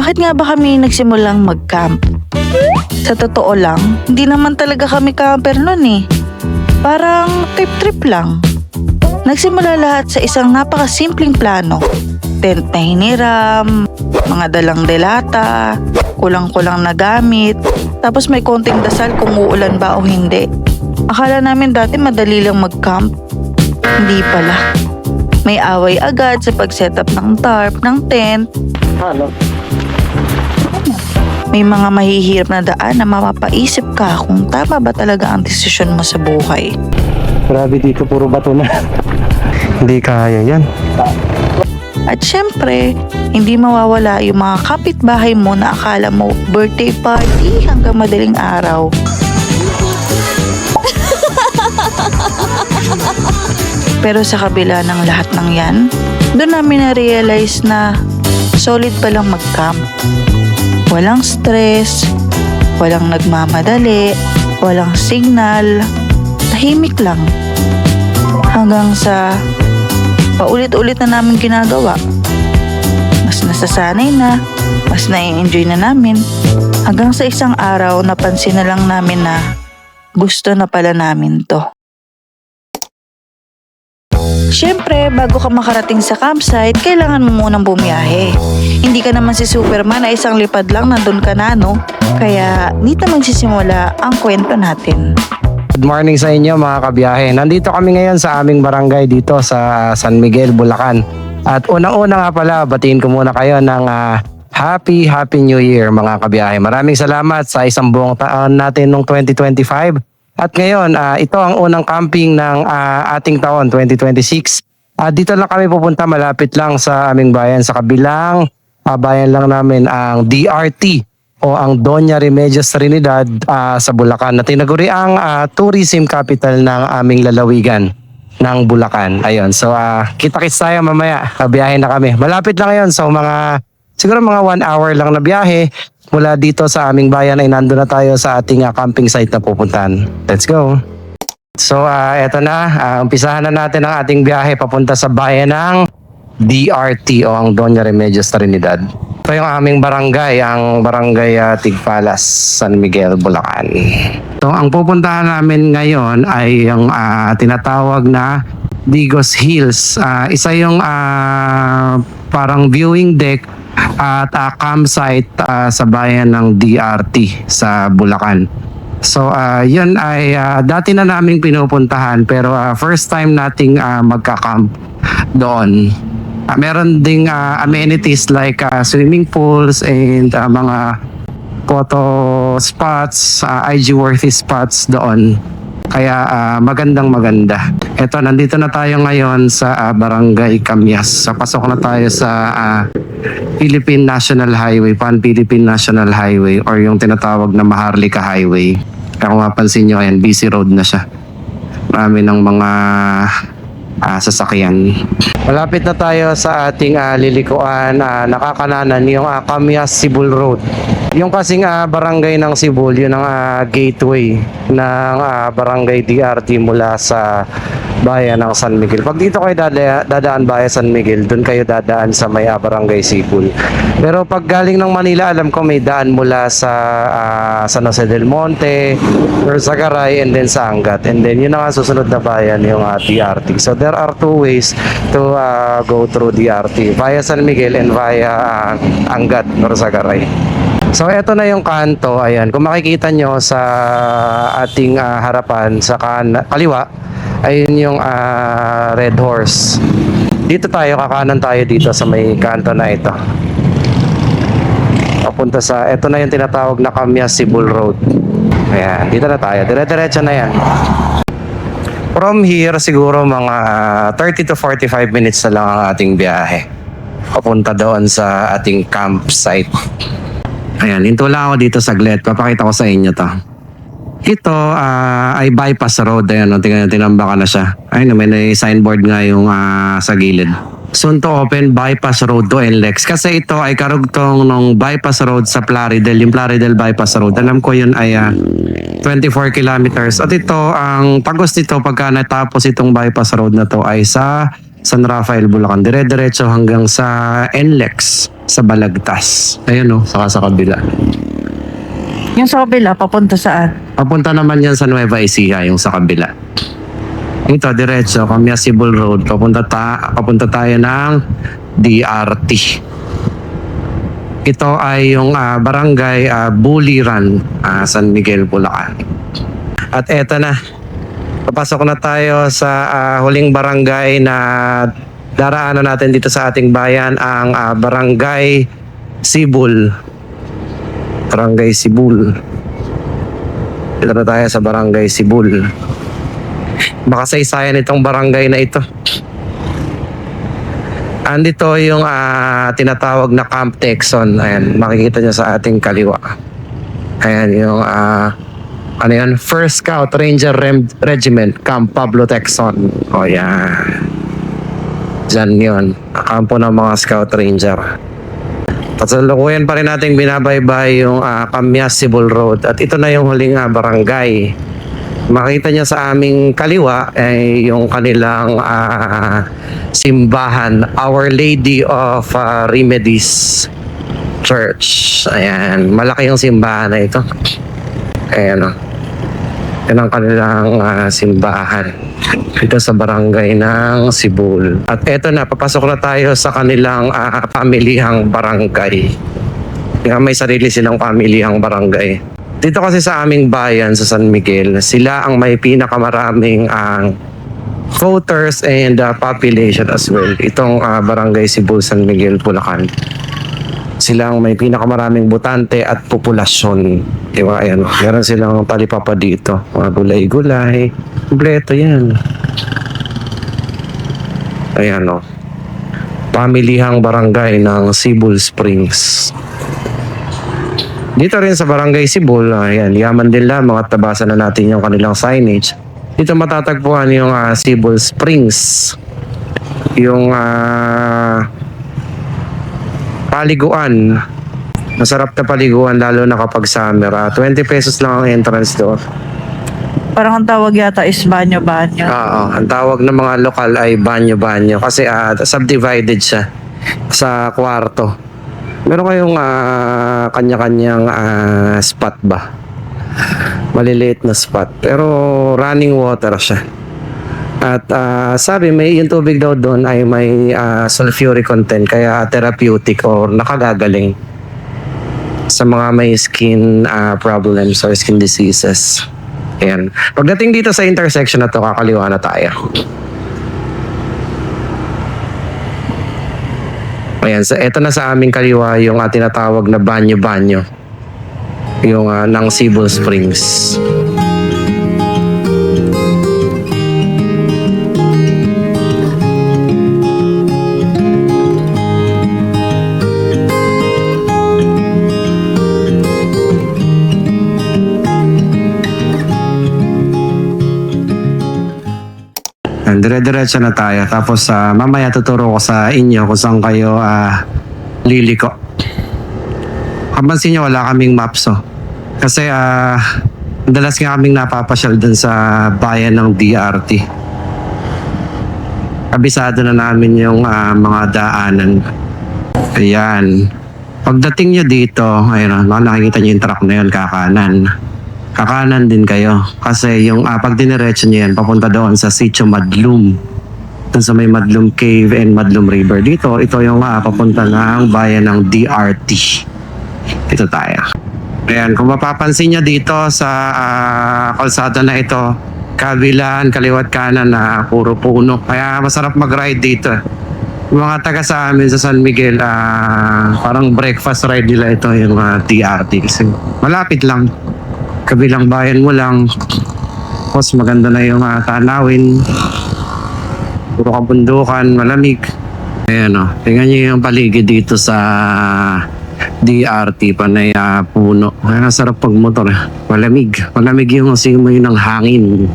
Bakit nga ba kami nagsimulang mag-camp? Sa totoo lang, hindi naman talaga kami camper nun eh. Parang trip-trip lang. Nagsimula lahat sa isang napakasimpleng plano. Tent na hiniram, mga dalang delata, kulang-kulang na gamit, tapos may konting dasal kung uulan ba o hindi. Akala namin dati madali lang mag-camp. Hindi pala. May away agad sa pag-setup ng tarp, ng tent. May mga mahihirap na daan na mapapaisip ka kung tama ba talaga ang desisyon mo sa buhay. Grabe dito, puro bato na. Hindi kaya yan. At syempre, hindi mawawala yung mga kapitbahay mo na akala mo birthday party hanggang madaling araw. Pero sa kabila ng lahat ng yan, doon namin na-realize na solid palang mag-camp. Walang stress, walang nagmamadali, walang signal, tahimik lang. Hanggang sa paulit-ulit na namin ginagawa. Mas nasasanay na, mas nai-enjoy na namin. Hanggang sa isang araw napansin na lang namin na gusto na pala namin to. Siyempre, bago ka makarating sa campsite, kailangan mo munang bumiyahe. Hindi ka naman si Superman na isang lipad lang nandun ka na, no? Kaya, dito magsisimula ang kwento natin. Good morning sa inyo mga kabiyahe. Nandito kami ngayon sa aming barangay dito sa San Miguel, Bulacan. At unang-una nga pala, batiin ko muna kayo ng Happy New Year mga kabiyahe. Maraming salamat sa isang buong taon natin noong 2025. At ngayon, ito ang unang camping ng ating taon, 2026. Dito lang kami pupunta, malapit lang sa aming bayan. Sa kabilang bayan lang namin ang DRT o ang Doña Remedios Trinidad sa Bulacan na tinaguri ang tourism capital ng aming lalawigan ng Bulacan. Ayun, so kita-kits tayo mamaya, biyahe na kami. Malapit lang ngayon, so siguro mga 1 hour lang na biyahe. Mula dito sa aming bayan ay nandun na tayo sa ating camping site na pupuntahan. Let's go! So eto na, umpisahan na natin ang ating biyahe papunta sa bayan ng DRT o ang Doña Remedios Trinidad. Ito yung aming barangay, ang barangay Tigpalas, San Miguel, Bulacan. So ang pupuntahan namin ngayon ay yung tinatawag na Digos Hills. Isa yung parang viewing deck at campsite sa bayan ng DRT sa Bulacan. So yun ay dati na naming pinupuntahan pero first time nating magka-camp doon. Meron ding amenities like swimming pools and mga photo spots, IG worthy spots doon. Kaya magandang maganda. Eto, nandito na tayo ngayon sa Barangay Camyas. So, pasok na tayo sa Philippine National Highway, Pan-Philippine National Highway or yung tinatawag na Maharlika Highway. Kaya kung mapansin nyo, ayan, busy road na siya. Marami ng mga sasakyan. Malapit na tayo sa ating lilikuan, nakakananan yung Camyas Sibul Road. Yung kasing barangay ng Sibul, yun ang gateway ng barangay DRT mula sa bayan ng San Miguel. Pag dito kayo dadaan bayan San Miguel, doon kayo dadaan sa may barangay Sibul. Pero pag galing ng Manila, alam ko may daan mula sa San Jose del Monte or Sagaray and then sa Angat. And then yun ang susunod na bayan yung DRT. So there are two ways to go through DRT, via San Miguel and via Angat or Sagaray. So eto na yung kanto, ayan. Kung makikita nyo sa ating harapan sa kaliwa, ayun yung Red Horse. Dito tayo, kakanan tayo dito sa may kanto na ito. Papunta sa, eto na yung tinatawag na Camyas Sibul Road. Ayan, dito na tayo. Dire-diretso na yan. From here, siguro mga 30 to 45 minutes na lang ang ating biyahe. Papunta doon sa ating campsite. Ayan, hinto lang ako dito saglit. Papakita ko sa inyo to. Ito ay bypass road. Ayan, tinambakan na siya. Ayun, may signboard nga yung sa gilid. Soon to open bypass road to NLEX. Kasi ito ay karugtong ng bypass road sa Plaridel. Yung Plaridel bypass road. Alam ko yun ay 24 kilometers. At ito, ang tagos nito pagka natapos itong bypass road na to ay sa San Rafael, Bulacan. Dire-diretso hanggang sa NLEX. sa Balagtas. Ayun saka sa kabila. Yung sa kabila, papunta saan? Papunta naman yan sa Nueva Ecija, yung sa kabila. Ito, diretso, Communicable Road. Papunta tayo ng DRT. Ito ay yung barangay Buliran, San Miguel, Bulacan. At eto na, papasok na tayo sa huling barangay na daraanan natin dito sa ating bayan, ang Barangay Sibul. Barangay Sibul. Dito na tayo sa Barangay Sibul. Makasaysayan itong barangay na ito. Andito yung tinatawag na Camp Texon. Ayan, makikita nyo sa ating kaliwa. Ayan yung ano yan? First Scout Ranger Regiment, Camp Pablo Texon. O yan. Diyan yun. Kampo ng mga Scout Ranger. Pasalukuyan pa rin natin binabaybay yung Communicable Road. At ito na yung huling barangay. Makita niya sa aming kaliwa ay yung kanilang simbahan, Our Lady of Remedies Church. Ayan, malaki yung simbahan na ito. Ayan yan ang kanilang simbahan dito sa barangay ng Sibul. At eto na, papasok na tayo sa kanilang pamilihang barangay. May sarili silang pamilihang barangay. Dito kasi sa aming bayan sa San Miguel, sila ang may pinakamaraming voters and population as well. Itong Barangay Sibul, San Miguel, Bulacan. Sila ang may pinakamaraming botante at populasyon. Diba? Ayan, meron silang talipapa dito. Mga gulay-gulay. Kompleto yan. Ayan pamilihang barangay ng Sibul Springs. Dito rin sa Barangay Sibul, ayan, yaman din lamang at tabasan na natin yung kanilang signage. Dito matatagpuan yung Sibul Springs. Yung paliguan. Masarap na paliguan lalo na kapag summer. 20 pesos lang ang entrance doon. Parang ang tawag yata is banyo-banyo. Oo, ang tawag ng mga lokal ay banyo-banyo kasi subdivided siya sa kwarto. Meron kayong kanya-kanyang spot ba? Maliliit na spot. Pero running water siya. At sabi yung tubig daw doon ay may sulfuric content kaya therapeutic or nakagagaling sa mga may skin problems or skin diseases. Ayan. Pagdating dito sa intersection na to, kakaliwa na tayo. Ayan, so eto na sa aming kaliwa yung tinatawag na banyo-banyo. Yung ng Sibul Springs. Dire-diretso na tayo. Tapos mamaya tuturo ko sa inyo kung saan kayo liliko. Kapansin nyo, wala kaming maps Kasi madalas nga kaming napapasyal dun sa bayan ng DRT. Kabisado na namin yung mga daanan. Ayan. Pagdating nyo dito, ayun, nakikita nyo yung truck na yun, kakanan. Kakanan din kayo. Kasi yung pag diniretso nyo yan, papunta doon sa Sitio Madlum. Doon sa may Madlum Cave and Madlum River. Dito, ito yung papunta ng bayan ng DRT. Ito tayo. Ayan, kung mapapansin nyo dito sa kalsada na ito, kabilaan, kaliwat kanan na puro puno. Kaya masarap mag-ride dito. Yung mga taga sa amin sa San Miguel, parang breakfast ride nila ito yung DRT. Kasi malapit lang. Kabilang bayan mo lang. Tapos maganda na yung tanawin. Puro kabundukan, malamig. Ayan tingnan nyo yung paligid dito sa DRT, panay puno. Kaya sarap pag motor. Malamig. Malamig yung simoy ng hangin.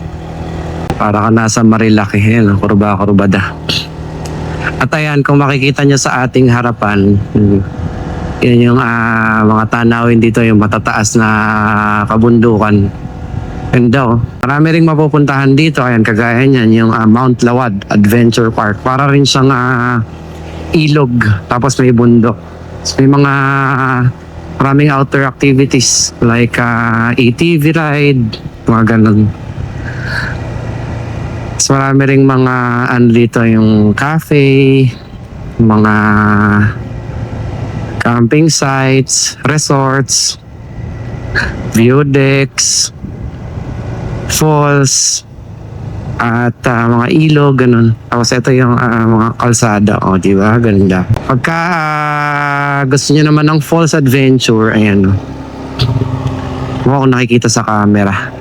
Para ka nasa Marilaki. Ayan, kurba-kurbada. At ayan, kung makikita nyo sa ating harapan, yan yung mga tanawin dito, yung matataas na kabundukan. And marami ring mapupuntahan dito. Ayan, kagaya niyan, yung Mount Lawad Adventure Park. Para rin siyang ilog, tapos may bundok. So, may mga maraming outdoor activities like ATV ride, mga ganun. So, marami ring mga ano dito, yung cafe, mga camping sites, resorts, view decks, falls, at mga ilog, ganun. Tapos ito yung mga kalsada, o di ba? Ganda. Pagka gusto niyo naman ng falls adventure, ayan. Kung nakikita sa camera.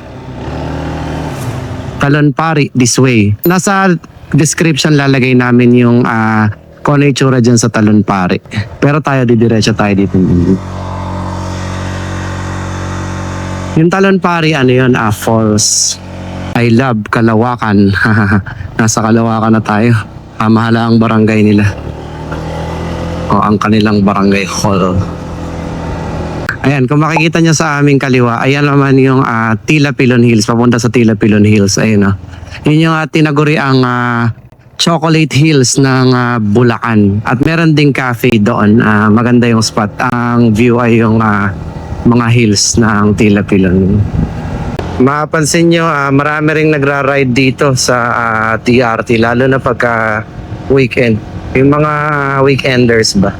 Talonpari, this way. Nasa description lalagay namin yung kung ano yung tsura dyan sa Talonpari. Pero tayo, didiretso tayo dito. Yung Talonpari, ano yun? Falls. I love Kalawakan. Nasa Kalawakan na tayo. Mahala ang barangay nila. O ang kanilang barangay hall. Ayan, kung makikita nyo sa aming kaliwa, ayan naman yung Tilapilon Hills, papunta sa Tilapilon Hills. Ayun, yun yung tinaguri ang Chocolate Hills ng Bulacan. At meron ding cafe doon. Maganda yung spot. Ang view ay yung mga hills ng Tilapilon. Mapapansin nyo, marami ring nagra-ride dito sa TRT, lalo na pagka weekend. Yung mga weekenders ba?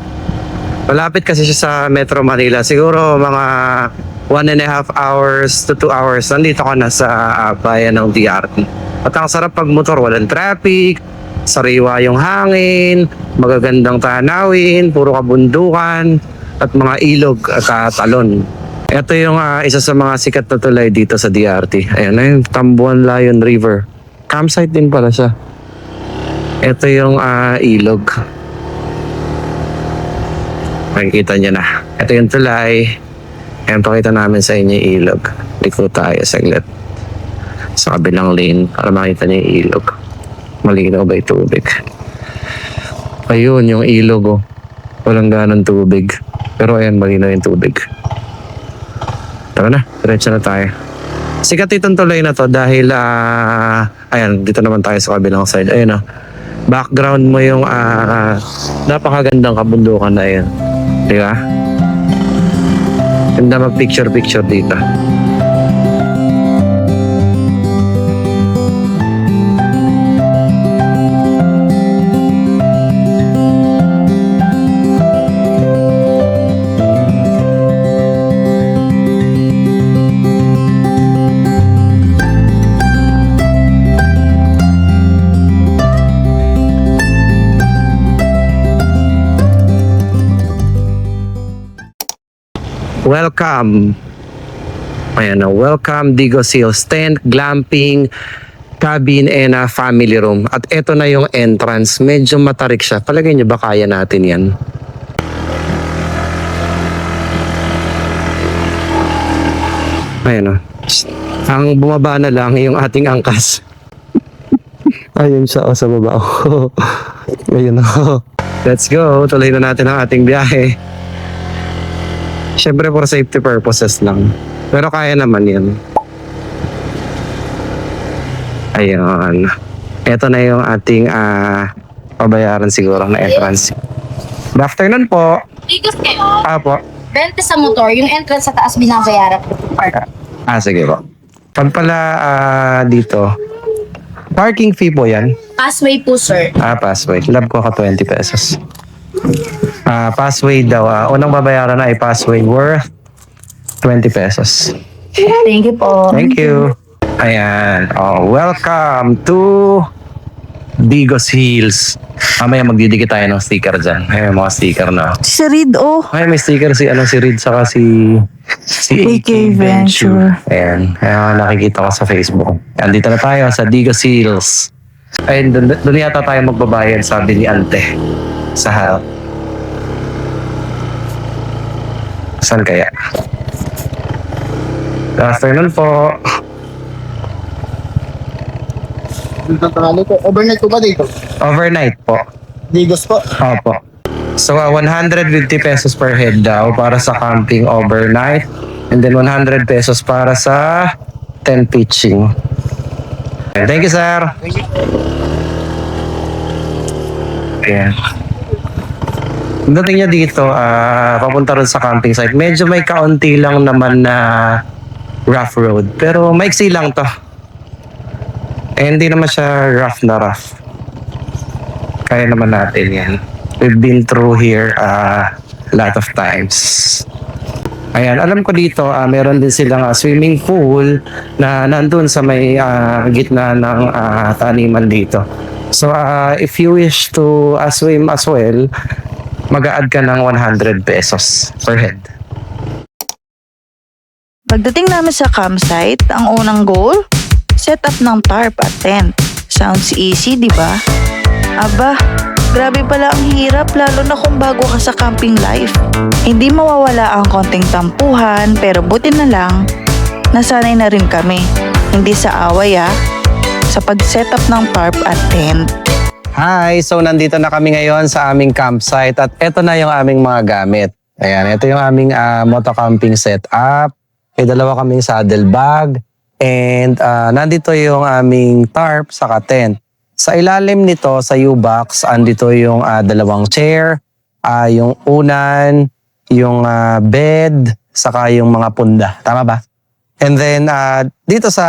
Malapit kasi siya sa Metro Manila. Siguro mga 1.5 hours to 2 hours nandito ka na sa bayan ng TRT. At ang sarap pag motor, walang traffic, sariwa yung hangin, magagandang tanawin, puro kabundukan, at mga ilog at talon. Ito yung isa sa mga sikat na tulay dito sa DRT. Ayan na yung Tambuan Lion River. Campsite din pala siya. Ito yung ilog. Makikita nyo na. Ito yung tulay. Ayan, pakita namin sa inyo yung ilog. Liko tayo saglit. Sa kabilang lane para makita nyo yung ilog. Malinaw ba yung tubig? Ayun, yung ilog oh. Walang ganang tubig. Pero ayan, malinaw yung tubig. Tara na, diretso na tayo. Sikat itong tulay na to dahil ayan, dito naman tayo sa kabilang side. Ayun background mo yung napakagandang kabundukan na yun. Di ba? Ganda mag picture dito. Welcome. Ayan na, welcome Digos Hills Tent, glamping, cabin, and family room. At eto na yung entrance. Medyo matarik siya. Palagay nyo ba kaya natin yan? Ayan o. Ang bumaba na lang yung ating angkas. Ayun siya sa baba. Ayun o. Let's go. Tuloy na natin ang ating biyahe. Siyempre for safety purposes lang. Pero kaya naman yan. Ayun. Ito na yung ating pabayaran siguro na entrance. Good afternoon po. Digos kayo. Po. 20 sa motor, yung entrance sa taas binabayaran. Sige po. Pag pala dito, parking fee po yan? Passway po, sir. Passway. Lab ko ka 20 pesos. Passway daw. Unang babayaran na ay passway worth 20 pesos. Thank you po. Thank you. Ayan. Welcome to Digos Hills. Mamaya magdidikit tayo ng sticker dyan. Ayan, mga sticker na. Si Reed, oh. Ay, may sticker si Reed saka si AK Venture. Ayan. Ayan, nakikita ko sa Facebook. Ayan, dito na tayo sa Digos Hills. Ayun, doon yata tayo magbabayad, sabi ni Ante. Sa harap. Saan kaya? Good afternoon po. Overnight po ba dito? Overnight po. Digos po. Opo. So 150 pesos per head daw para sa camping overnight. And then 100 pesos para sa tent pitching. Thank you, sir. Ayan. Pagdating niya dito, papunta rin sa camping site. Medyo may kaunti lang naman na rough road. Pero maiksi lang to. Eh, hindi naman siya rough na rough. Kaya naman natin yan. We've been through here a lot of times. Ayan, alam ko dito, meron din silang swimming pool na nandun sa may gitna ng taniman dito. So, if you wish to swim as well, mag-a-add ka ng 100 pesos per head. Pagdating namin sa campsite, ang unang goal, set up ng tarp at tent. Sounds easy, di ba? Aba, grabe pala ang hirap lalo na kung bago ka sa camping life. Hindi mawawala ang konting tampuhan pero buti na lang, nasanay na rin kami. Hindi sa away sa pag-set up ng tarp at tent. Hi! So, nandito na kami ngayon sa aming campsite at eto na yung aming mga gamit. Ayan, ito yung aming moto camping setup. May dalawa kaming saddle bag and nandito yung aming tarp saka tent. Sa ilalim nito, sa U-box, andito yung dalawang chair, yung unan, yung bed, saka yung mga punda. Tama ba? And then, dito sa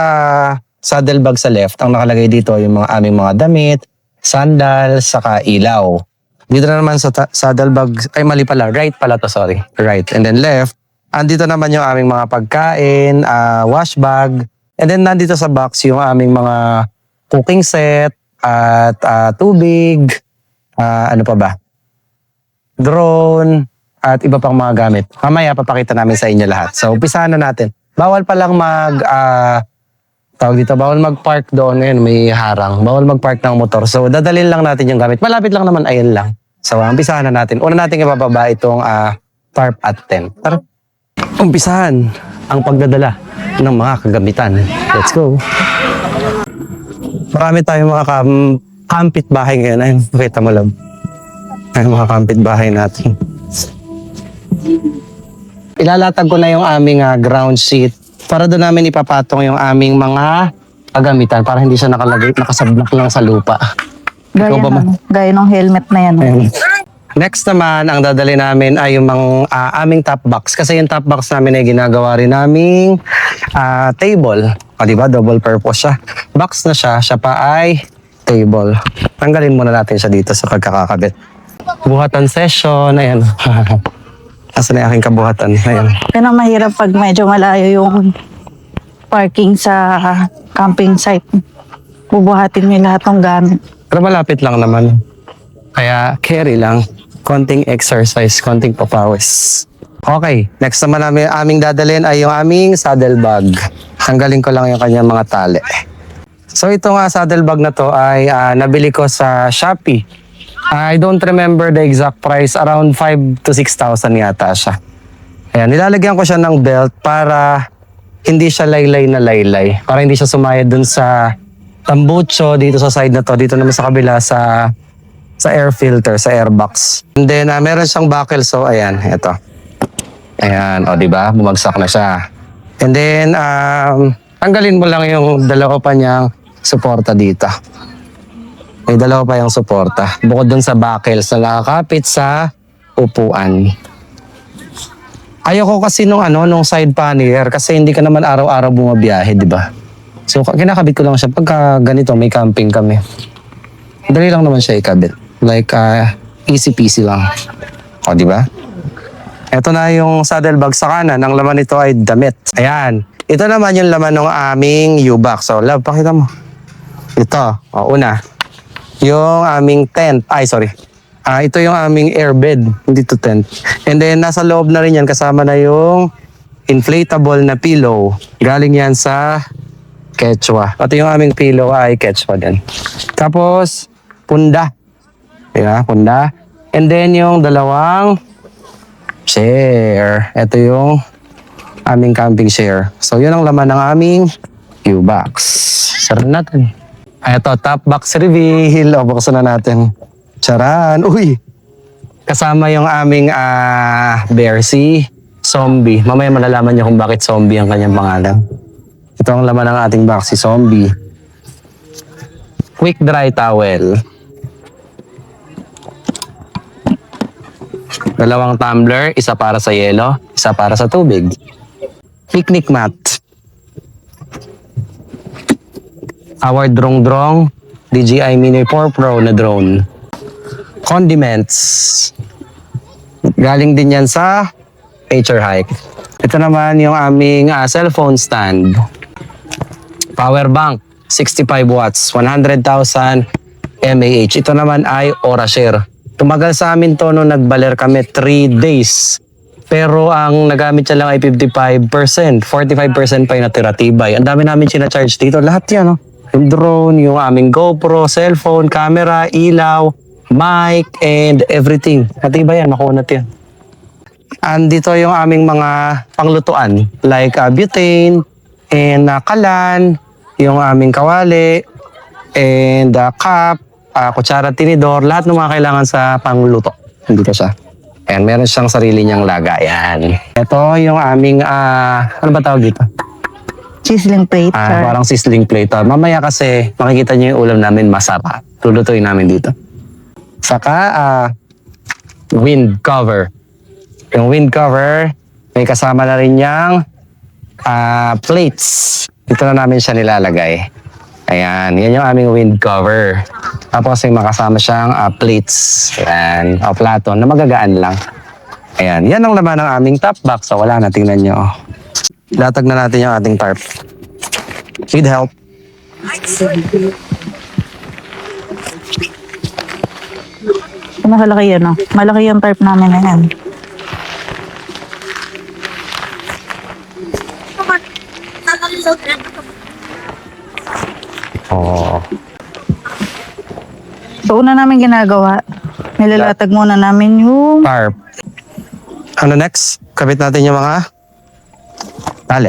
saddle bag sa left, ang nakalagay dito yung mga aming mga damit, sandal, saka ilaw. Dito na naman sa saddle bag, ay mali pala, right pala to, sorry. Right. And then left, andito naman yung aming mga pagkain, wash bag, and then nandito sa box yung aming mga cooking set, at tubig, ano pa ba? Drone, at iba pang mga gamit. Mamaya papakita namin sa inyo lahat. So, umpisahan na natin. Bawal palang bawal mag-park doon. Ngayon, may harang. Bawal mag-park ng motor. So, dadalhin lang natin yung gamit. Malapit lang naman, ayun lang. So, umpisahan na natin. Una natin ibababa itong tarp at tent. Tara. Umpisahan ang pagdadala ng mga kagamitan. Let's go. Marami tayong mga kampit bahay ngayon. Ayun, pakita mo lang. Ayun, mga kampit bahay natin. Ilalatag ko na yung aming ground sheet para doon namin ipapatong yung aming mga kagamitan para hindi siya nakasablak lang sa lupa. Gaya, Ikaw ba, gaya ng helmet na yan. Ayun. Next naman, ang dadali namin ay yung aming top box. Kasi yung top box namin ay ginagawa rin naming table. O diba, double purpose siya. Box na siya pa ay table. Tanggalin muna natin siya dito sa pagkakakabit. Buhatan session, ayan. Asan na yung aking kabuhatan? Ayan. Yan ang mahirap pag medyo malayo yung parking sa camping site. Bubuhatin mo yung lahat ng gamit. Pero malapit lang naman. Kaya carry lang. Konting exercise, konting papawis. Okay, next naman aming dadalhin ay yung aming saddle bag. Tanggalin ko lang yung kanyang mga tali. So itong saddle bag na to ay nabili ko sa Shopee. I don't remember the exact price. Around 5,000 to 6,000 yata siya. Ayan, nilalagyan ko siya ng belt para hindi siya laylay na laylay. Para hindi siya sumayad dun sa tambucho dito sa side na to. Dito naman sa kabila sa air filter, sa airbox. And then meron siyang buckle. So ayan, ito. Ayan, o diba? Bumagsak na siya. And then, tanggalin mo lang yung dalawa pa niyang suporta dito. May dalawa pa yung suporta. Bukod dun sa buckles na nakakapit sa upuan. Ayoko kasi nung side pannier kasi hindi ka naman araw-araw bumabiyahe, di ba? So, kinakabit ko lang siya pagka ganito, may camping kami. Dali lang naman siya ikabit. Like, easy peasy lang. O, di ba? Ito na yung saddle bag sa kanan. Ang laman nito ay damit. Ayan. Ito naman yung laman ng aming U-box. So, love, pakita mo. Ito. O, una. Yung aming tent. Ay, sorry. Ito yung aming airbed. Hindi to tent. And then, nasa loob na rin yan. Kasama na yung inflatable na pillow. Galing yan sa Quechua. Ito yung aming pillow ay Quechua din. Tapos, punda. Diba? Punda. And then, yung dalawang chair. Ito yung aming camping chair. So, yun ang laman ng aming U-box. Sarap natin. Ito, top box reveal. O, buksan na natin. Charan. Uy! Kasama yung aming Bear Sea Zombie. Mamaya malalaman niyo kung bakit zombie ang kanyang pangalan. Ito ang laman ng ating box, si Zombie. Quick dry towel. 2 tumbler, isa para sa yelo, isa para sa tubig. Picnic mat. Our drong-drong DJI Mini 4 Pro na drone. Condiments. Galing din yan sa Nature Hike. Ito naman yung aming cellphone stand. Power bank, 65 watts, 100,000 mAh. Ito naman ay Orashare. Tumagal sa amin to nung nagbaler kami 3 days. Pero ang nagamit siya lang ay 55%. 45% pa yung natira tibay. Ang dami namin sinacharge dito. Lahat yan, no? Yung drone, yung aming GoPro, cellphone, camera, ilaw, mic, and everything. Matibay yan, makunat yan. Andito yung aming mga panglutuan. Like butane, and kalan, yung aming kawali, and cup, kutsara, tinidor, lahat ng mga kailangan sa pangluto. Dito siya. Ayan, meron siyang sarili niyang lagayan. Ito yung aming, ano ba tawag dito? Sizzling plate, sir. Parang sizzling plate. Mamaya kasi makikita niyo yung ulam namin masarap. Lulutuin namin dito. Saka, wind cover. Yung wind cover, may kasama na rin niyang plates. Dito na namin siya nilalagay. Ayan, yan yung aming wind cover. Tapos may makasama siyang plates. Ayan, o plato na magagaan lang. Ayan, yan ang laman ng aming top box. So wala na, tingnan nyo. Latag na natin yung ating tarp. Need help? Malaki yan, no? Malaki yung tarp namin na yan. Oo. So, una namin ginagawa, nilalatag muna namin yung Tarp. Ano next? Kabit natin yung mga tali.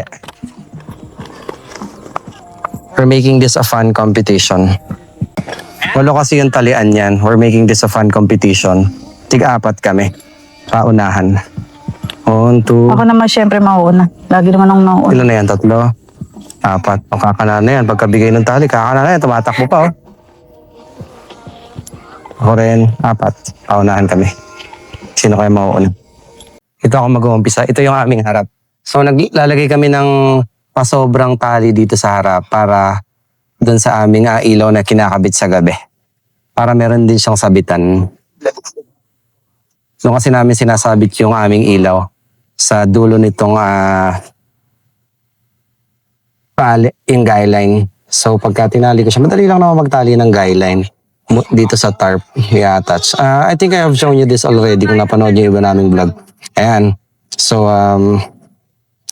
We're making this a fun competition. Walo kasi yung talian yan. We're making this a fun competition. Tig-apat kami. Paunahan. 1, 2, ako naman syempre mauuna. Lagi naman akong mauuna. ilan na yan? 3, 4. O kakana na yan. Pagkabigay ng tali, kakana na yan. Tumatakbo pa, oh. Ako rin, 4. Paunahan kami. Sino kayo mauuna? Ito ako mag-uumpisa. Ito yung aming harap. So, naglalagay kami ng pasobrang tali dito sa harap para doon sa aming ilaw na kinakabit sa gabi. Para meron din siyang sabitan. Doon kasi namin sinasabit yung aming ilaw sa dulo nitong yung guy line. So pagka tinali ko siya, madali lang naman magtali ng guy line dito sa tarp i-attach. I think I have shown you this already kung napanood niyo yung iba naming vlog. Ayan. So,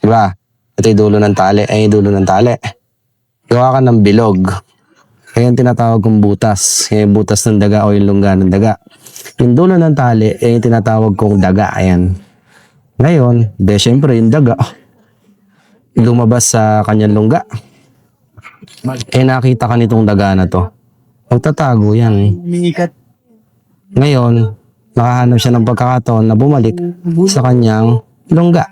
diba? Ito yung dulo ng tali. Ay, yung dulo ng tali. Gawa ka ng bilog. Ayan tinatawag kong butas. Yung butas ng daga o yung lungga ng daga. Yung dulo ng tali, yung tinatawag kong daga. Ayan. Ngayon, syempre yung daga, lumabas sa kanyang lungga. Nakita ka nitong daga na to. Magtatago yan. Ngayon, nakahanap siya ng pagkakataon na bumalik sa kanyang lungga.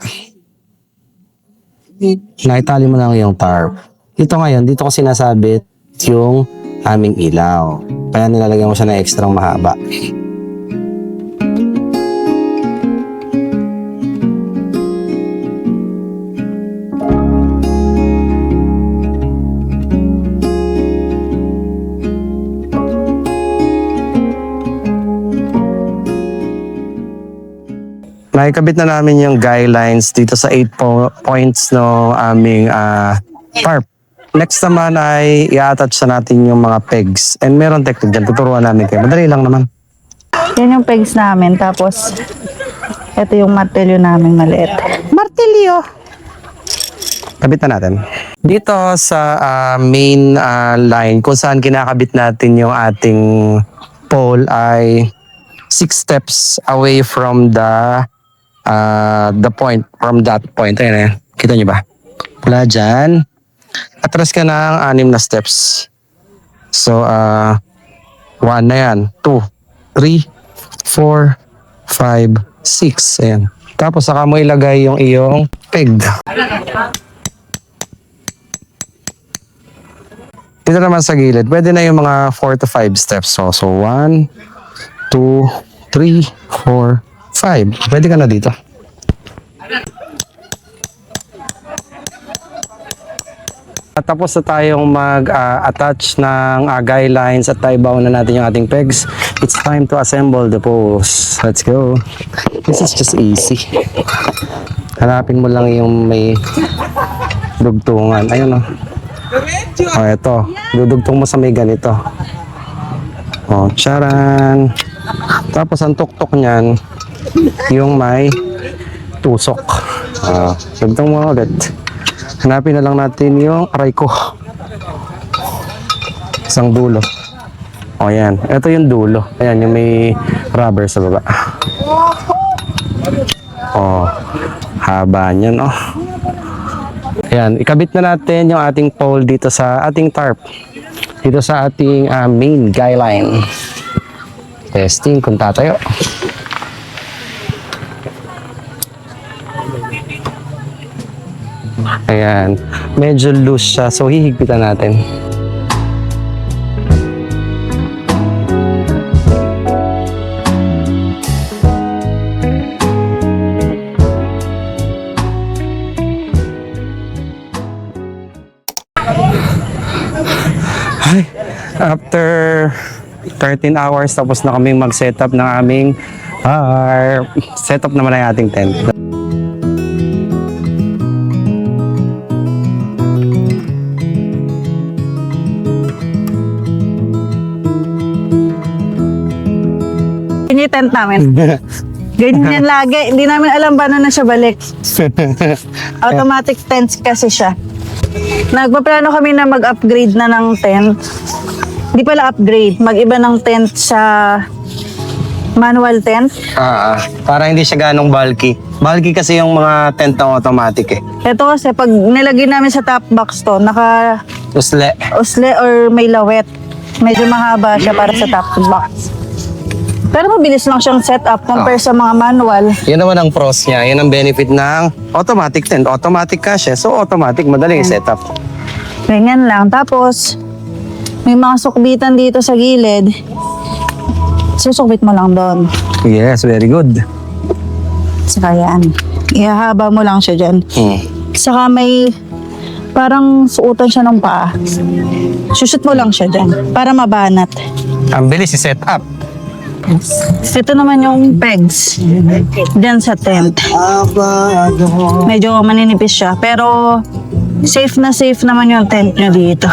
Naitali mo lang yung tarp. Dito ngayon, dito ko sinasabit yung aming ilaw. Kaya nilalagyan ko siya ng ekstrang mahaba. Nakikabit na namin yung guidelines dito sa 8 points no aming tarp. Next naman ay i-attach na natin yung mga pegs. And meron technique dyan, tuturuan namin kayo. Madali lang naman. Yan yung pegs namin. Tapos, ito yung martelyo namin maliit. Martelyo! Kabit na natin. Dito sa main line, kung saan kinakabit natin yung ating pole ay 6 steps away from the point, from that point. Ayan, kita nyo ba? Mula dyan, atras ka ng 6 na steps. So, 1 na yan, 2, 3, 4, 5, 6. Ayan. Tapos, saka mo ilagay yung iyong peg. Dito naman sa gilid, pwede na yung mga 4 to 5 steps. So 1, 2, 3, 4, 5. Pwede ka na dito. At tapos na tayong mag-attach ng guy lines at taibaw na natin yung ating pegs. It's time to assemble the post. Let's go. This is just easy. Hanapin mo lang yung may dugtungan. Ayun o. Oh, ito. Dudugtong mo sa may ganito. Oh, charan. Tapos ang tuktok niyan, yung may tusok. Dugtong mo ulit. Hanapin na lang natin yung aray ko. Isang dulo. O yan. Ito yung dulo. Ayan, yung may rubber sa baba. O. Haba niyan, oh. Ayan. Ikabit na natin yung ating pole dito sa ating tarp. Dito sa ating main guy line. Testing kung tatayo. Ayan. Medyo loose siya. So, hihigpitan natin. Ay, after 13 hours, tapos na kaming mag-setup ng aming setup naman ang ating tent. Yun yung tent namin. Ganyan lagi. Hindi namin alam paano na siya balik. Automatic tents kasi siya. Nagpaplano kami na mag-upgrade na ng tent. Hindi pala upgrade. Mag-iba ng tent sa manual tent. Para hindi siya ganong bulky. Bulky kasi yung mga tent na automatic eh. Ito kasi pag nilagay namin sa top box to, Usle. usle or may lawet. Medyo mahaba siya para sa top box. Pero mabilis lang siyang setup compare sa mga manual. Yun naman ang pros niya. Yun ang benefit ng automatic tent. Automatic ka siya. So automatic, madaling i-setup. Ganyan lang. Tapos, may mga sukbitan dito sa gilid. Susukbit mo lang doon. Yes, very good. Saka yan. Ihahaba mo lang siya dyan. Saka may parang suotan siya ng paa. Sushoot mo lang siya dyan para mabanat. Ang bilis i-setup. Ito naman yung pegs dyan sa tent. Medyo maninipis siya. Pero safe naman yung tent nyo dito.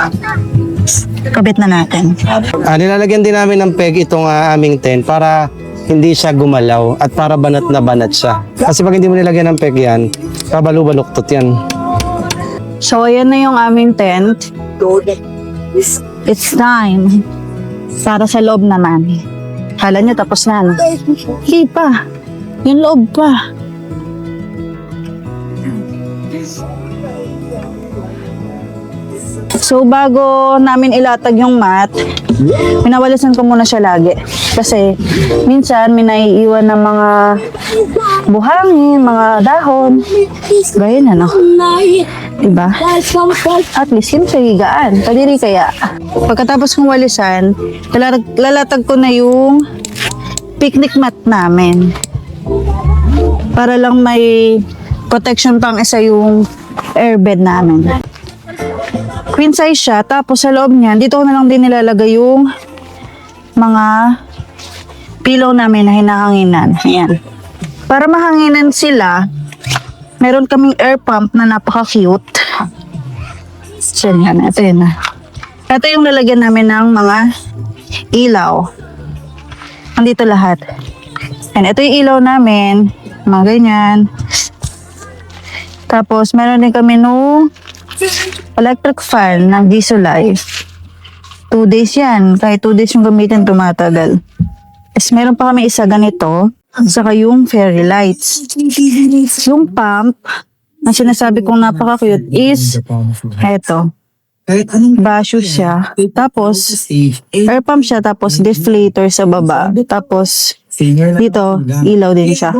Kabit na natin. Nilalagyan din namin ng peg itong aming tent para hindi siya gumalaw at para banat na banat siya. Kasi pag hindi mo nilagyan ng peg yan, kabalu-baluktot yan. So ayan na yung aming tent. It's time para sa loob naman. Kala nyo tapos na, no? Hindi pa. Yung loob pa. So, bago namin ilatag yung mat, pinawalisan ko muna siya lagi. Kasi, minsan, may naiiwan ng mga buhangin, mga dahon. Gaya na, no? Diba? At least, yun siya higaan. Kadiri kaya. Pagkatapos kong walisan, lalatag ko na yung picnic mat namin. Para lang may protection pang isa yung airbed namin. Queen size siya, tapos sa loob niya, dito ko na lang din nilalagay yung mga pillow namin na hinahanginan. Ayan. Para mahanginan sila, meron kaming air pump na napaka-cute. So, yan. Ito yun. Ito yung lalagyan namin ng mga ilaw. Andito lahat. And ito yung ilaw namin. Mga ganyan. Tapos, meron din kami nung electric fan ng Gisolite. 2 days yan. Kahit 2 days yung gamitin, tumatagal. Tapos, meron pa kami isa ganito. Saka yung fairy lights. Yung pump, ang sinasabi kong napaka-cute is eto. Basyo siya. Tapos, air pump siya. Tapos, deflator sa baba. Tapos, dito, ilaw din siya.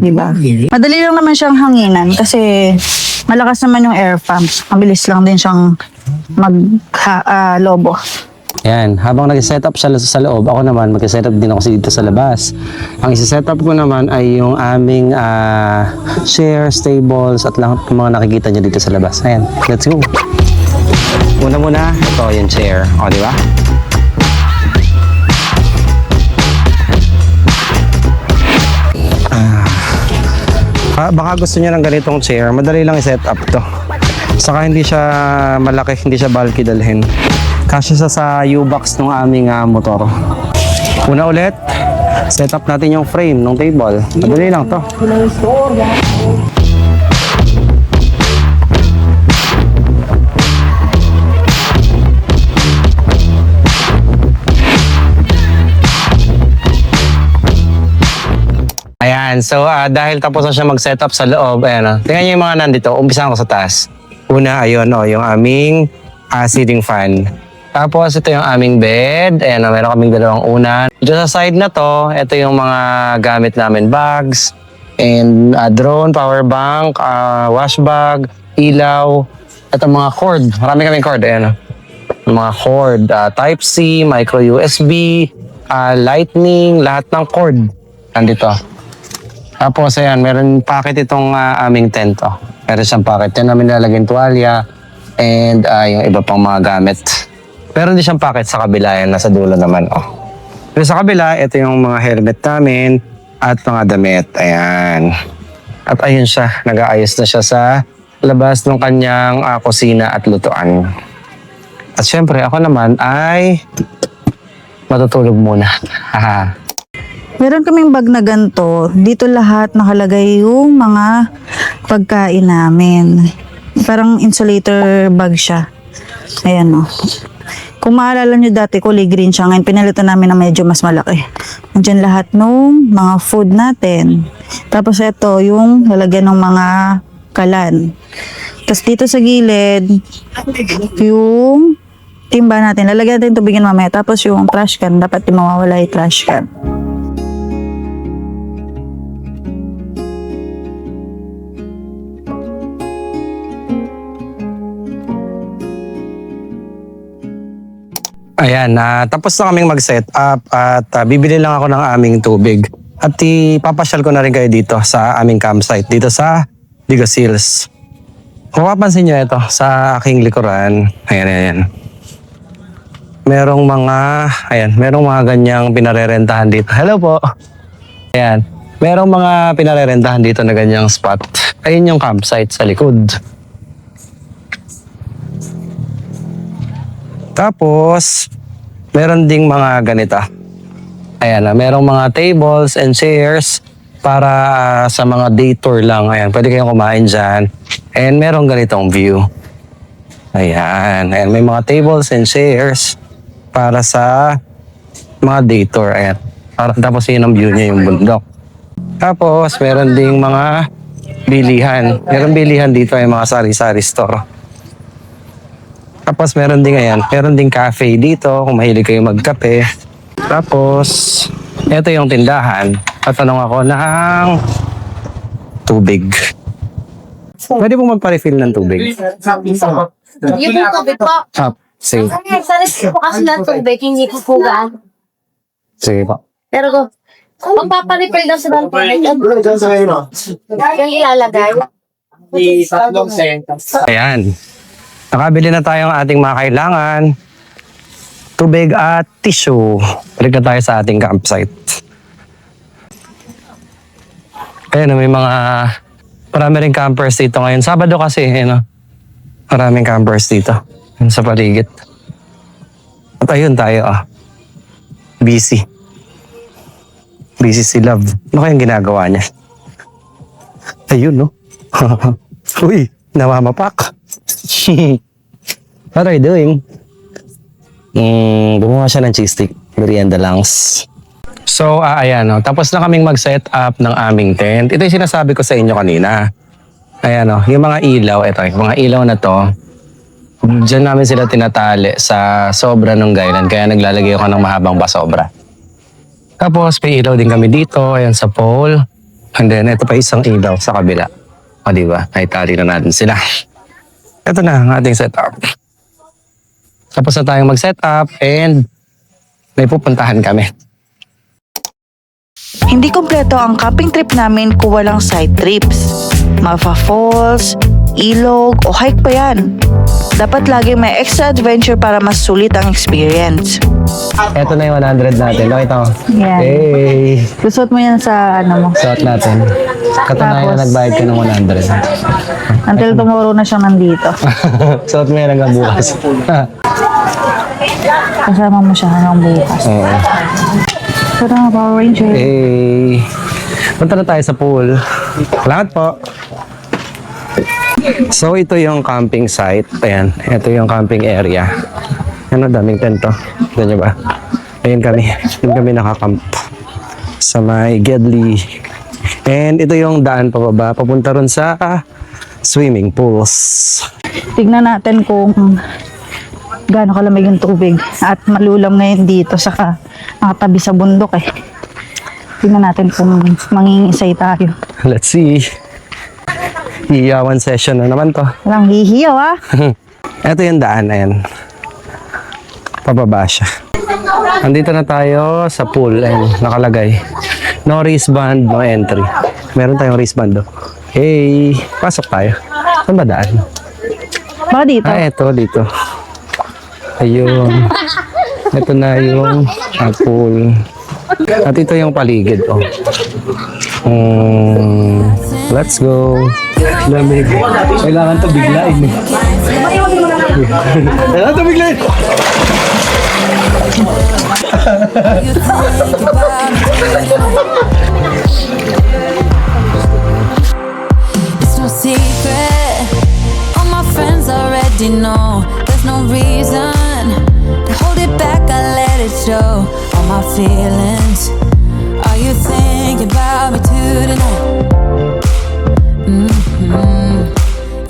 Diba? Madali lang naman siyang hanginan kasi malakas naman yung air pump. Mabilis lang din siyang mag-lobo. Ayan, habang nag-setup siya sa loob, ako naman mag-setup din ako dito sa labas. Ang isa-setup ko naman ay yung aming chairs, tables, at lahat ng mga nakikita nyo dito sa labas. Ayan, let's go. Muna, ito yung chair. O, di ba? Baka gusto niya ng ganitong chair, madali lang i-set up to. Saka hindi siya malaki, hindi siya bulky dalhin. Kasya sa U-box ng aming motor. Una ulit, set up natin yung frame ng table. Madali lang to. Ayan, so dahil tapos na siya mag-setup sa loob, ayan, tingnan niyo yung mga nandito, umpisahan ko sa taas. Una, ayun, yung aming ceiling fan. Tapos ito yung aming bed, ayan, meron kaming dalawang unan. Dito sa side na to, ito yung mga gamit namin, bags, and drone, power bank, wash bag, ilaw, ito mga cord, marami kaming cord, ayan. Mga cord, Type-C, micro USB, lightning, lahat ng cord, nandito. Tapos ayan, meron packet itong aming tent. Oh. Meron siyang packet. Yan namin nilalagyan tuwalya and yung iba pang mga gamit. Pero hindi siyang packet sa kabila. Yan, nasa dulo naman. Oh. Pero sa kabila, ito yung mga helmet namin at mga damit. Ayan. At ayun siya. Nag-aayos na siya sa labas ng kanyang kusina at lutuan. At syempre, ako naman ay matutulog muna. Haha. Meron kaming bag na ganito. Dito lahat nakalagay yung mga pagkain namin. Parang insulator bag siya. Ayan o. Kung maalala nyo dati, kulay green siya. Ngayon pinalitan namin na medyo mas malaki. Nandiyan lahat nung mga food natin. Tapos ito yung lalagyan ng mga kalan. Tapos dito sa gilid, yung timba natin. Lalagyan natin tubigin mamaya. Tapos yung trash can, dapat di mawawala yung trash can. Ayan, tapos na kaming mag-set up at bibili lang ako ng aming tubig. At ipapasyal ko na rin kayo dito sa aming campsite, dito sa Digos Hills. Kung mapapansin nyo ito, sa aking likuran, ayan. Merong mga ganyang pinarerentahan dito. Hello po! Ayan, merong mga pinarerentahan dito na ganyang spot. Ayun yung campsite sa likod. Tapos, meron ding mga ganito. Ayan, merong mga tables and chairs para sa mga day tour lang. Ayan, pwede kayong kumain dyan. And merong ganitong view. Ayan, may mga tables and chairs para sa mga day tour. Ayan. Tapos yun ang view niya, yung bundok. Tapos, meron ding mga bilihan. Meron bilihan dito ay mga sari-sari store. Tapos meron ding cafe dito kung mahilig kayo magkape. Tapos, ito yung tindahan. Tatanong ako ng tubig. Pwede pong magpa-refill ng tubig? Yung po tubig po. Sige. Sarap po kasi ng tubig, hindi po pugaan. Sige po. Pero kung magpaparefill daw sa ng tubig, yung ilalagay. Ayan. Nakabili na tayo ng ating mga kailangan. Tubig at tissue. Balik na tayo sa ating campsite. Ayan, may marami rin campers dito ngayon. Sabado kasi, maraming campers dito. Sa paligid. At ayun tayo, busy. Busy si Love. Ano kayang ginagawa niya? Ayun, no? Uy, namamapak. What are you doing? Gumawa siya ng cheese stick. Merienda langs. So, ayan, tapos na kaming mag-set up ng aming tent. Ito yung sinasabi ko sa inyo kanina. Ayan, yung mga ilaw, yung mga ilaw na to, diyan namin sila tinatali sa sobra ng gaylan. Kaya naglalagay ako ng mahabang basobra. Tapos, may ilaw din kami dito, ayan sa pole. And then, ito pa isang ilaw sa kabila. O, diba? Naitali na natin sila. Ito na ang ating setup. Tapos na tayong mag-set up and may pupuntahan kami. Hindi kompleto ang camping trip namin kung walang side trips. Falls, ilog o hike pa yan. Dapat lagi may extra adventure para mas sulit ang experience. Eto na yung 100 natin. Nakita mo? Yan. Hey! Lusot mo yan sa ano mo. Suot natin. Katunayan na nagbayad ka ng 100. Until tomorrow na siyang nandito. Suot mo yan hanggang bukas. Kasama mo siya hanggang bukas. Oo. Tara, Power Ranger. Hey! Punta na tayo sa pool. Salamat po! So, ito yung camping site. Ayan, ito yung camping area. Ano, daming tento. Ito nyo ba? Ayan kami. Doon kami nakakamp. Sa may Gedli. And ito yung daan pababa. Papunta ron sa swimming pools. Tignan natin kung gaano kalamig yung tubig at malulam ngayon dito saka nakatabi sa bundok eh. Tignan natin kung mangingisay tayo. Let's see. Iyawan session na naman to. Walang hihiyaw ah. Ito yung daan, ayan. Pababa siya. Andito na tayo sa pool, ayan, nakalagay. No wristband, no entry. Meron tayong wristband, oh. Hey, pasok tayo. Saan ba daan? Baka dito. Eto, dito. Ayun. Ito na yung pool. At ito yung paligid, oh. Let's go. Lamig. Kailangan to biglain eh. Kailangan to biglain. It's no secret. All my friends already know. There's no reason to hold it back. I let it show. All my feelings. Are you thinking about me tonight?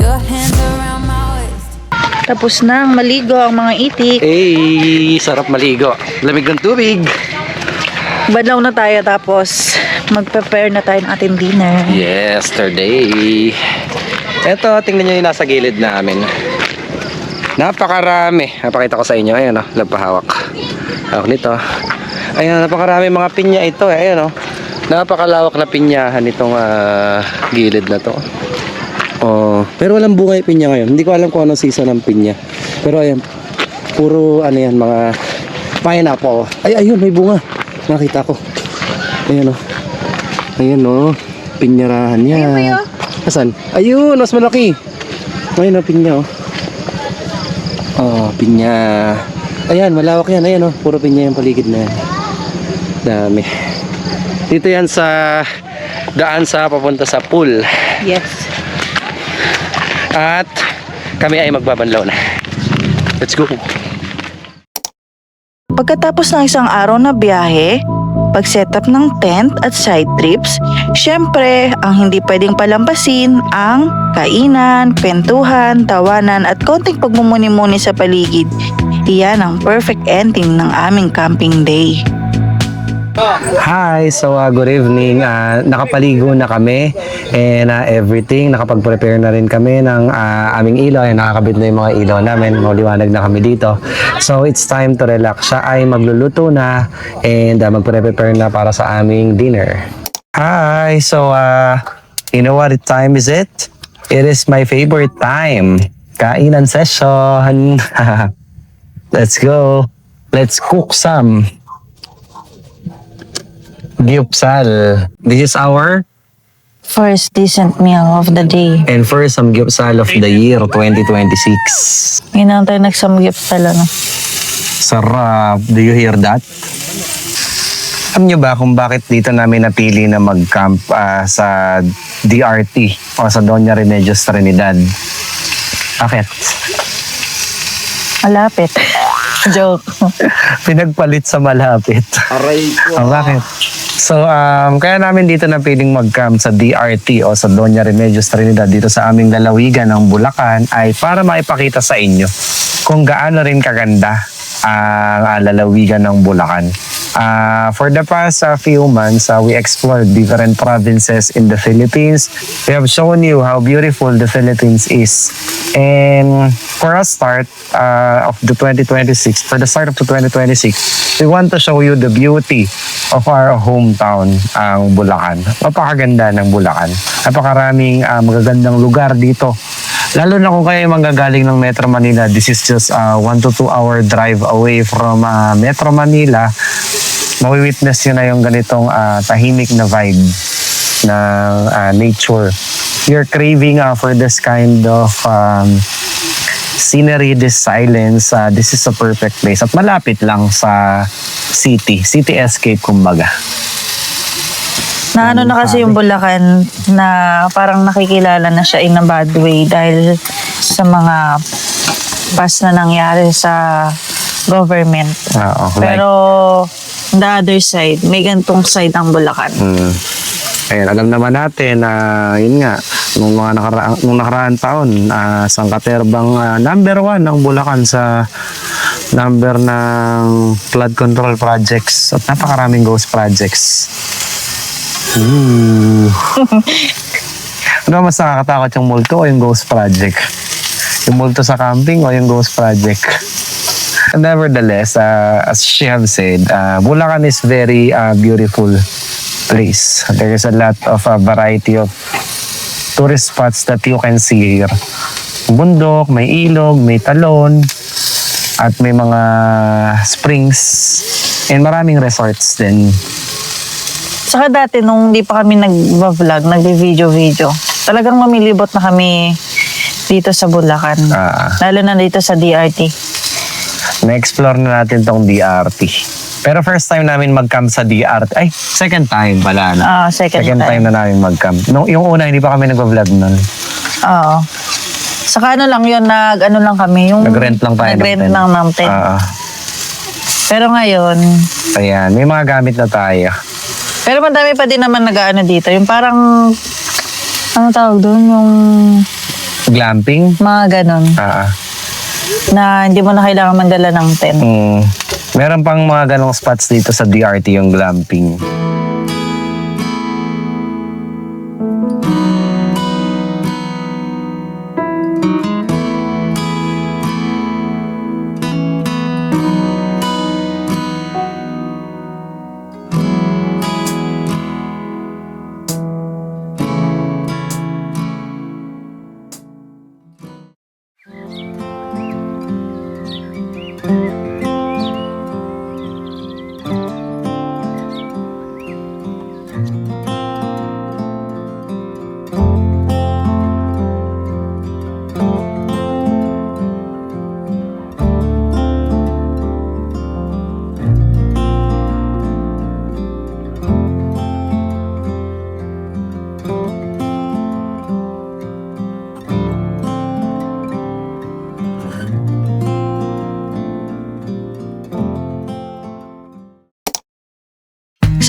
Your hands around my waist. Tapos nang maligo ang mga itik. Hey, sarap maligo. Lamig ng tubig. Badlaw na tayo tapos mag-prepare na tayo ng ating dinner. Yesterday. Eto, tingnan nyo yung nasa gilid namin. Napakarami. Napakita ko sa inyo. Ayan o, labpahawak. Hawak nito. Ayan, napakarami mga pinya ito. Ayan o. Napakalawak na pinyahan itong gilid na to. Oh, pero walang bunga yung pinya ngayon. Hindi ko alam kung anong season ng pinya. Pero ayan, puro ano yan, mga pineapple. Ay, ayun, may bunga. Nakita ko. Ayan o. Ayan o. Pinyarahan niya. Asan? Ayun, mas malaki. Ayun o, pinya o. Oh, pinya. Ayan, malawak yan. Ayan o, puro pinya yung paligid na yan. Dami. Dito yan sa daan sa papunta sa pool. Yes. At kami ay magbabanlaw na. Let's go. Pagkatapos ng isang araw na biyahe, pag-setup ng tent at side trips, syempre, ang hindi pwedeng palampasin ang kainan, kwentuhan, tawanan at konting pagmumuni-muni sa paligid. Iyan ang perfect ending ng aming camping day. Hi, so good evening. Nakapaligo na kami and everything. Nakapag-prepare na rin kami ng aming ilaw. Nakakabit na yung mga ilaw namin. Maliwanag na kami dito. So it's time to relax. Siya ay magluluto na and magpre-prepare na para sa aming dinner. Hi, so you know what time is it? It is my favorite time. Kainan session. Let's go. Let's cook some gyupsal. This is our First decent meal of the day. and first some gyupsal of the year 2026. Ngayon na tayo nagsamgyip talaga. Sarap. Do you hear that? Alam nyo ba kung bakit dito namin napili na mag-camp sa DRT o sa Doña Remedios Trinidad? Bakit? Malapit. Joke. Pinagpalit sa malapit. Aray ko. Bakit? So, kaya namin dito na piling mag-camp sa DRT o sa Doña Remedios Trinidad dito sa aming lalawigan ng Bulacan ay para maipakita sa inyo kung gaano rin kaganda ang lalawigan ng Bulacan. For the past few months, we explored different provinces in the Philippines. We have shown you how beautiful the Philippines is. And for a start of the 2026, for the start of the 2026, we want to show you the beauty of our hometown, ang Bulacan. Napakaganda ng Bulacan. Napakaraming magagandang lugar dito. Lalo na kung kayo manggagaling ng Metro Manila, this is just 1 to 2 hour drive away from Metro Manila. Mawi-witness nyo na yung ganitong tahimik na vibe ng nature. You're craving for this kind of scenery, this silence, this is a perfect place. At malapit lang sa city escape kumbaga. Na ano na kasi yung Bulacan na parang nakikilala na siya in a bad way dahil sa mga past na nangyari sa government. Pero the other side, may gantong side ang Bulacan. Ayan, alam naman natin na yun nga, nung nakaraan taon, sangkaterbang number 1 ng Bulacan sa number ng flood control projects at napakaraming ghost projects. Ano mas nakakatakot, yung multo o yung ghost project? Yung multo sa camping o yung ghost project? Nevertheless, as she have said, Bulacan is very beautiful place. There is a lot of variety of tourist spots that you can see here. Bundok, may ilog, may talon, at may mga springs, and maraming resorts din. Saka dati nung di pa kami nag-vlog, nag-video, talagang mamilibot na kami dito sa Bulacan. Lalo na dito sa DRT. Na-explore na natin tong DRT. Pero first time namin mag-camp sa DRT. Ay, second time pala na. Second time na namin mag-camp. Yung una, hindi pa kami nag-vlog nun. Oo. Saka ano lang yun, nag-ano lang kami. Yung Nag-rent lang tayo Nag-rent ng tent. lang ng tent. Pero ngayon, Ayan, may mga gamit na tayo. pero madami pa din naman nag-ano dito. Yung parang, ano tawag doon? Yung Glamping? mga ganon. Na hindi mo na kailangan mandala ng tent. Meron pang mga ganong spots dito sa DRT, yung glamping.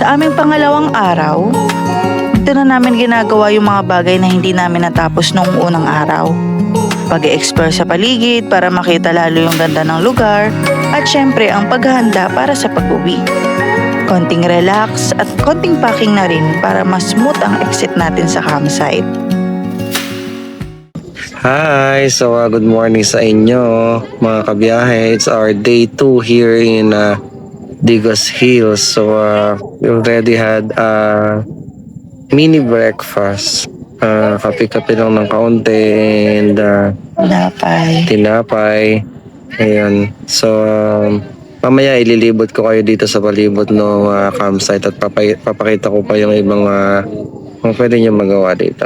Sa aming pangalawang araw, dito na namin ginagawa yung mga bagay na hindi namin natapos noong unang araw. Pag-explore sa paligid para makita lalo yung ganda ng lugar at syempre ang paghahanda para sa pag-uwi. Konting relax at konting packing na rin para mas smooth ang exit natin sa campsite. Hi! So, good morning sa inyo, mga kabiyahe. It's our day 2 here in Digos Hills. So, we already had mini breakfast. Kape-kape lang ng kaunti and tinapay. Ayan. So, mamaya ililibot ko kayo dito sa palibot ng campsite at papakita ko pa yung ibang kung pwede nyo magawa dito.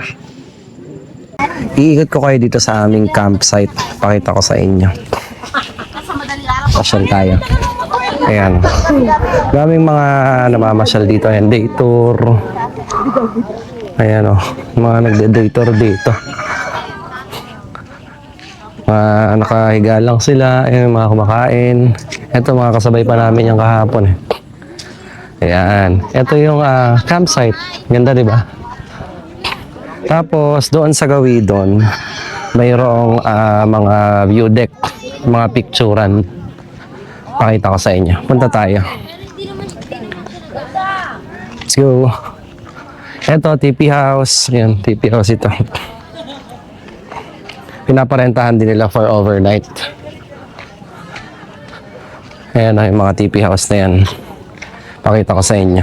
Iikot ko kayo dito sa aming campsite. Pakita ko sa inyo. Pasyal tayo. Ayan. Daming mga namamasyal dito. Ayan, day tour. Ayan o. Mga nagde-day tour dito. Nakahiga lang sila. Ayan, mga kumakain. Ito, mga kasabay pa namin yung kahapon. Ayan. Ito yung campsite. Ganda, di ba? Tapos, doon sa gawidon, mayroong mga view deck, mga picturean. Pakita ko sa inyo. Punta tayo. Let's go. Ito, TP House. Yan, TP House ito. pinaparentahan din nila for overnight. Ayan yung mga TP house na yan. Pakita ko sa inyo.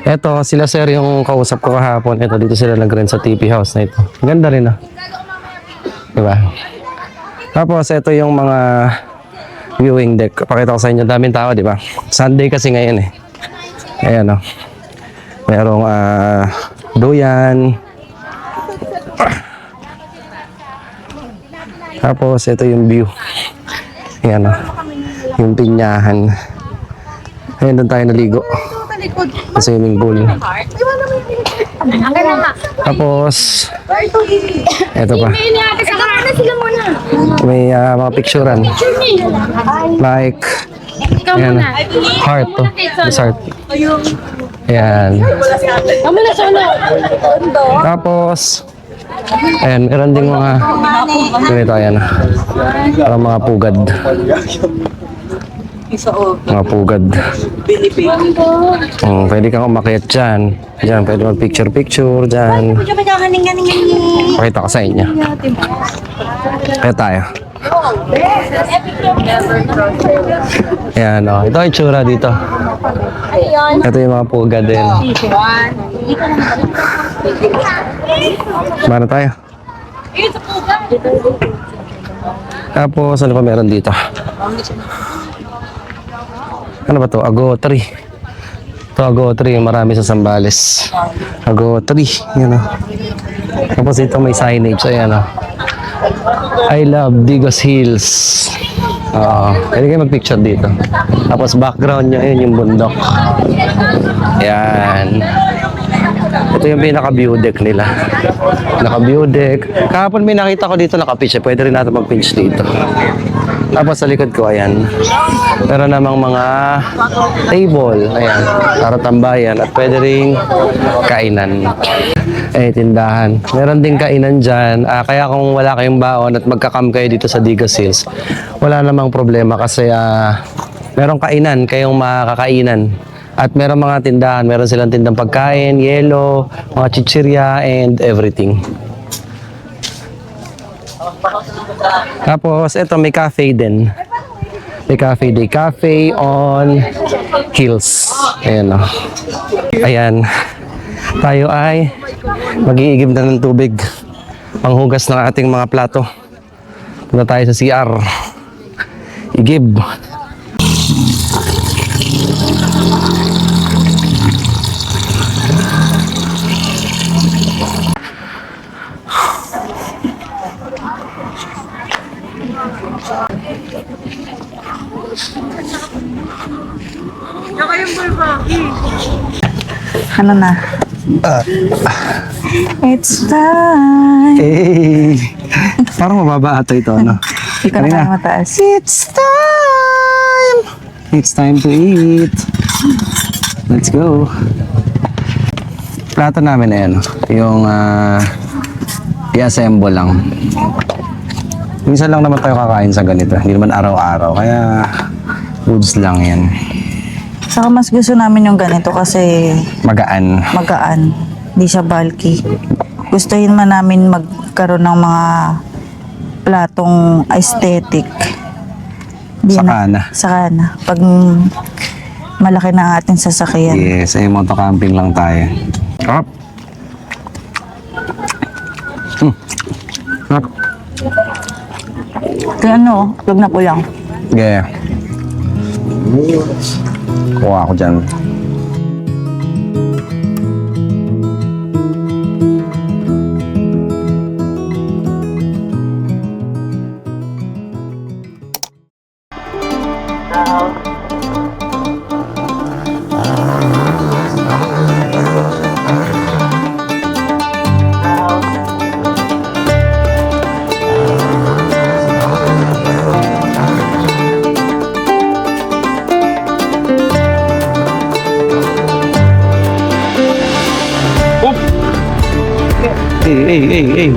Eto, sila sir yung kausap ko kahapon. Eto, dito sila nag-rent sa TP house na ito. Ganda rin ah. Diba? Tapos, eto yung mga viewing deck. Pakita ko sa inyo, daming tao, diba? Sunday kasi ngayon eh. Ayan o. Merong duyan. Tapos, ito yung view. Ayan o. Yung pinyahan. Ayan, doon tayo naligo. Sa swimming pool. Tapos, eto pa. May mga picturean. Like, ayan, heart to. This heart. Ayan. Tapos, ayan, meron ding mga ganito, ayan. Parang mga pugad. Mga pugad. Pwede kang umakyat dyan. Dyan, pwede mag-picture-picture dyan. Pakita ko sa inyo. Kaya tayo. Ayan, ito yung tsura dito. Ito yung mga pugad din. Mana tayo? Tapos, ano pa meron dito? Ano ba to? Ago 3. Ito Ago 3, marami sa Zambales. Ago 3, yan o. Tapos ito may signage, ayan o. I love Digos Hills. Pwede kayo mag-picture dito. Tapos background nyo, yun yung bundok. Ayan. Ito yung pinaka-view deck nila. Naka-view deck. Kahapon may nakita ko dito naka-pitch. Pwede rin natin mag-pitch dito. Tapos sa likod ko, ayan. Meron namang mga table. Ayan. Para tambayan. At pwede rin kainan. Tindahan. Meron din kainan dyan. Kaya kung wala kayong baon at magka-camp kayo dito sa Digos Hills, wala namang problema kasi merong kainan kayong makakainan. At meron mga tindahan. Meron silang tindang pagkain, yelo, mga chichirya, and everything. Tapos, ito may cafe din. May cafe day. Cafe on Hills. Ayan o. Ayan. Tayo ay mag-iigib na ng tubig. Panghugas ng ating mga plato. Punta tayo sa CR. Igib. Ano na? It's time. Hey! Parang mababa ata ito, ano? Hindi ko na kaya mataas. It's time! It's time to eat. Let's go. Plato namin na yan. Yung i-assemble lang. Minsan lang naman tayo kakain sa ganito. Hindi naman araw-araw. Kaya foods lang yan. Saka mas gusto namin yung ganito kasi Magaan. magaan. Hindi siya bulky. Gustuhin man namin magkaroon ng mga platong aesthetic. Di Saka na. Saka na. Pag malaki na ang ating sasakyan. Yes, ay motocamping lang tayo. Sarap. Sarap. Kaya ano, huwag na ko lang. Yeah. Kuha ako dyan. Hey.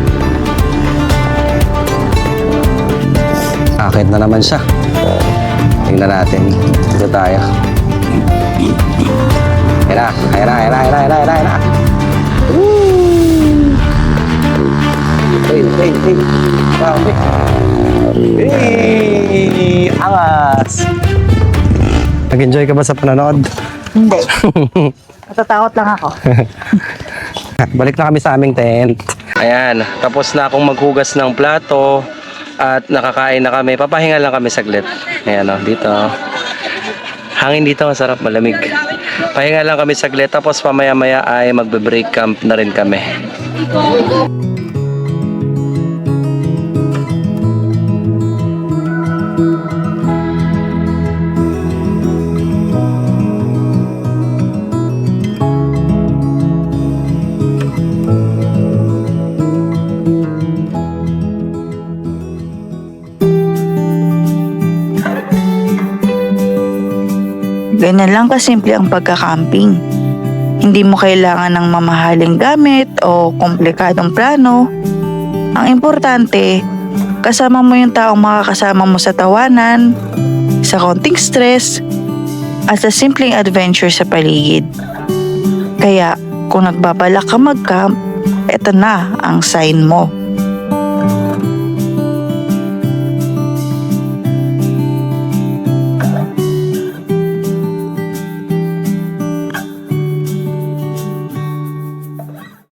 Akit na naman siya. Tingnan natin. Dito tayo. Ayan na. Hey. Grabe. Hey! Angas! Nag-enjoy ka ba sa panonood? Hindi. Natatakot lang ako. Balik na kami sa aming tent. Ayan, tapos na akong maghugas ng plato at nakakain na kami. Papahinga lang kami saglit. Ayan o, dito. Hangin dito, masarap, malamig. Pahinga lang kami saglit, tapos pamaya-maya ay magbe-break camp na rin kami. Ganyan lang kasimple ang pagka-camping. Hindi mo kailangan ng mamahaling gamit o komplikadong plano. Ang importante, kasama mo yung taong makakasama mo sa tawanan, sa konting stress, at sa simpleng adventure sa paligid. Kaya, kung nagbabalak ka mag-camp, eto na ang sign mo.